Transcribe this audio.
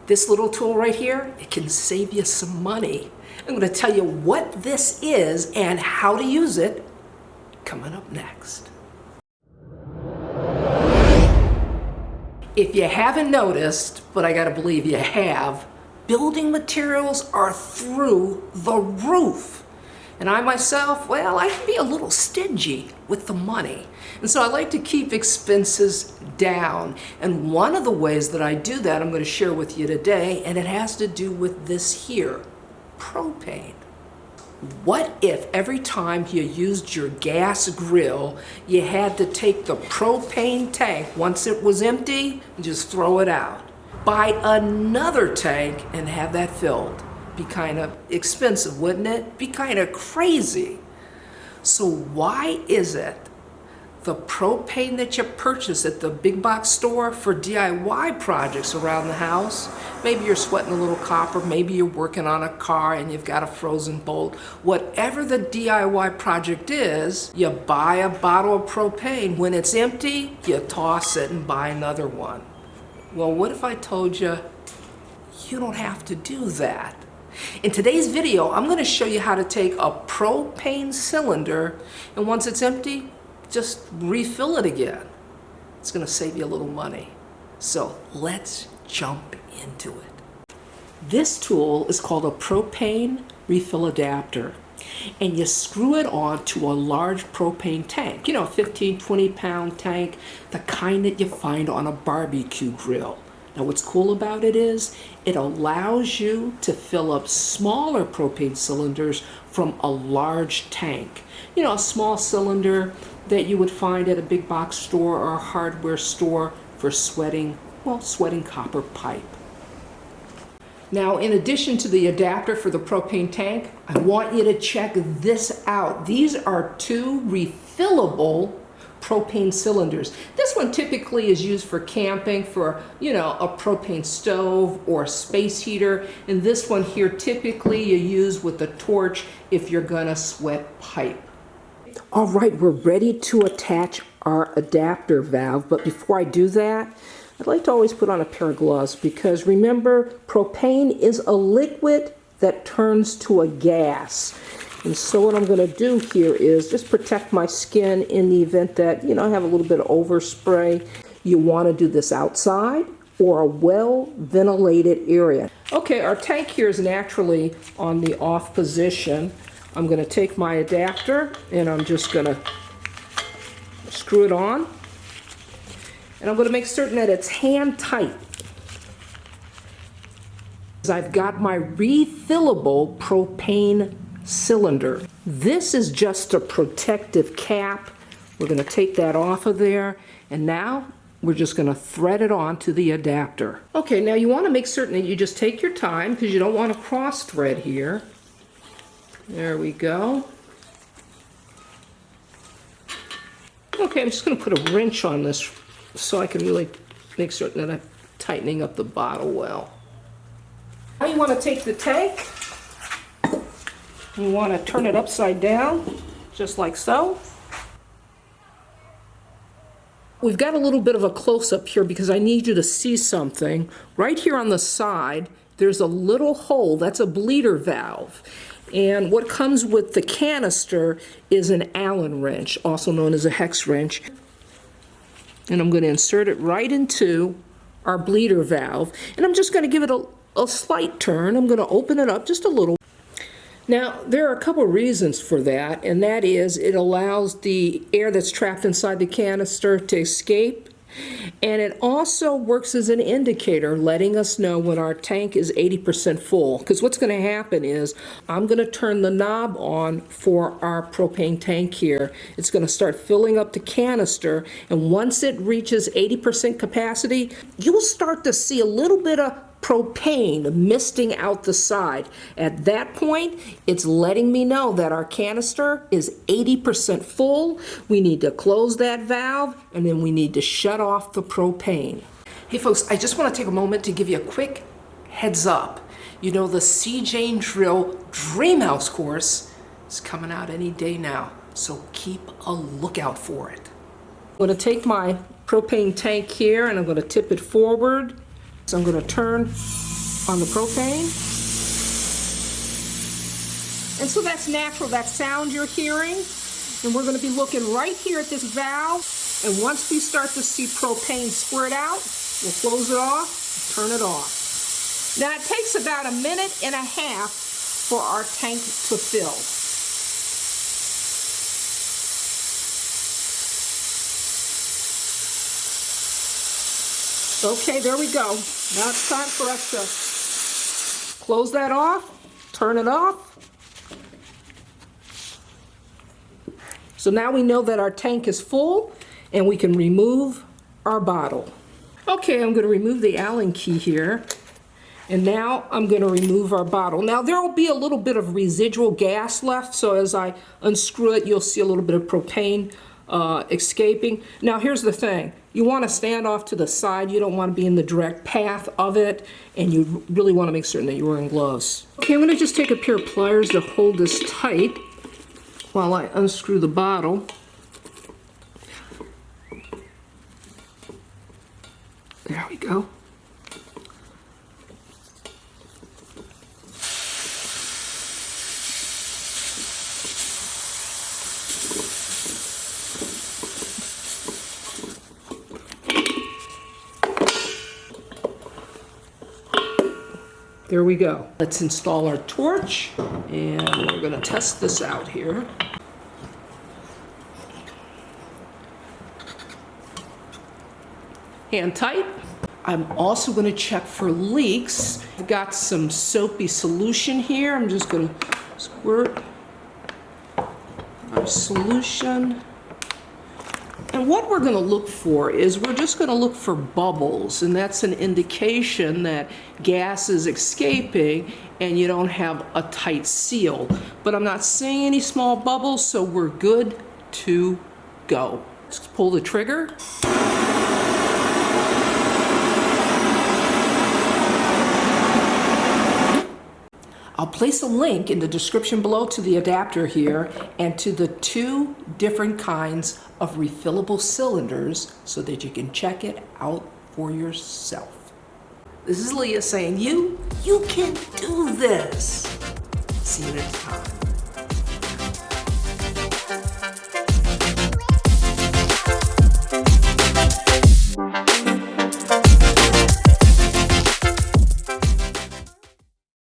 This little tool right here, it can save you some money. I'm going to tell you what this is and how to use it coming up next. If you haven't noticed, but I gotta believe you have, building materials are through the roof. And I myself, well, I can be a little stingy with the money. And so I like to keep expenses down. And one of the ways that I do that I'm going to share with you today, and it has to do with this here, propane. What if every time you used your gas grill, you had to take the propane tank, once it was empty, and just throw it out? Buy another tank and have that filled. Be kind of expensive, wouldn't it? Be kind of crazy. So why is it the propane that you purchase at the big box store for DIY projects around the house, maybe you're sweating a little copper, maybe you're working on a car and you've got a frozen bolt, whatever the DIY project is, you buy a bottle of propane. When it's empty, you toss it and buy another one. Well, what if I told you you don't have to do that? In today's video, I'm going to show you how to take a propane cylinder and once it's empty, just refill it again. It's going to save you a little money. So let's jump into it. This tool is called a propane refill adapter. And you screw it on to a large propane tank, a 15, 20 pound tank, the kind that you find on a barbecue grill. Now what's cool about it is it allows you to fill up smaller propane cylinders from a large tank. A small cylinder that you would find at a big box store or a hardware store for sweating copper pipe. Now, in addition to the adapter for the propane tank, I want you to check this out. These are two refillable propane cylinders. This one typically is used for camping, for, a propane stove or a space heater. And this one here, typically you use with a torch if you're gonna sweat pipe. All right, we're ready to attach our adapter valve. But before I do that, I'd like to always put on a pair of gloves because remember, propane is a liquid that turns to a gas. And so what I'm going to do here is just protect my skin in the event that, I have a little bit of overspray. You want to do this outside or a well-ventilated area. Okay, our tank here is naturally on the off position. I'm going to take my adapter and I'm just going to screw it on. And I'm going to make certain that it's hand tight. I've got my refillable propane cylinder. This is just a protective cap. We're going to take that off of there, and now we're just going to thread it on to the adapter. Okay, now you want to make certain that you just take your time because you don't want to cross thread here. There we go. Okay, I'm just going to put a wrench on this so I can really make certain that I'm tightening up the bottle well. Now you want to take the tank. You want to turn it upside down, just like so. We've got a little bit of a close-up here because I need you to see something. Right here on the side, there's a little hole. That's a bleeder valve. And what comes with the canister is an Allen wrench, also known as a hex wrench. And I'm going to insert it right into our bleeder valve. And I'm just going to give it a slight turn. I'm going to open it up just a little. Now, there are a couple reasons for that, and that is it allows the air that's trapped inside the canister to escape, and it also works as an indicator letting us know when our tank is 80% full. Because what's going to happen is I'm going to turn the knob on for our propane tank here. It's going to start filling up the canister, and once it reaches 80% capacity, you'll start to see a little bit of propane misting out the side. At that point, it's letting me know that our canister is 80% full. We need to close that valve, and then we need to shut off the propane. Hey folks, I just want to take a moment to give you a quick heads up. The seejanedrill Dreamhouse course is coming out any day now, so keep a lookout for it. I'm going to take my propane tank here and I'm going to tip it forward. So I'm going to turn on the propane. And so that's natural, that sound you're hearing. And we're going to be looking right here at this valve. And once we start to see propane squirt out, we'll close it off, turn it off. Now it takes about 1.5 minutes for our tank to fill. Okay, there we go. Now it's time for us to close that off, turn it off. So now we know that our tank is full and we can remove our bottle. Okay, I'm going to remove the Allen key here. And now I'm going to remove our bottle. Now there will be a little bit of residual gas left, so as I unscrew it, you'll see a little bit of propane escaping. Now here's the thing. You want to stand off to the side. You don't want to be in the direct path of it, and you really want to make certain that you're wearing gloves. Okay, I'm going to just take a pair of pliers to hold this tight while I unscrew the bottle. There we go. There we go. Let's install our torch, and we're going to test this out here. Hand tight. I'm also going to check for leaks. I've got some soapy solution here. I'm just going to squirt our solution. And what we're going to look for is we're just going to look for bubbles, and that's an indication that gas is escaping and you don't have a tight seal. But I'm not seeing any small bubbles, so we're good to go. Let's pull the trigger. I'll place a link in the description below to the adapter here and to the 2 different kinds of refillable cylinders so that you can check it out for yourself. This is Leah saying, you can do this. See you next time.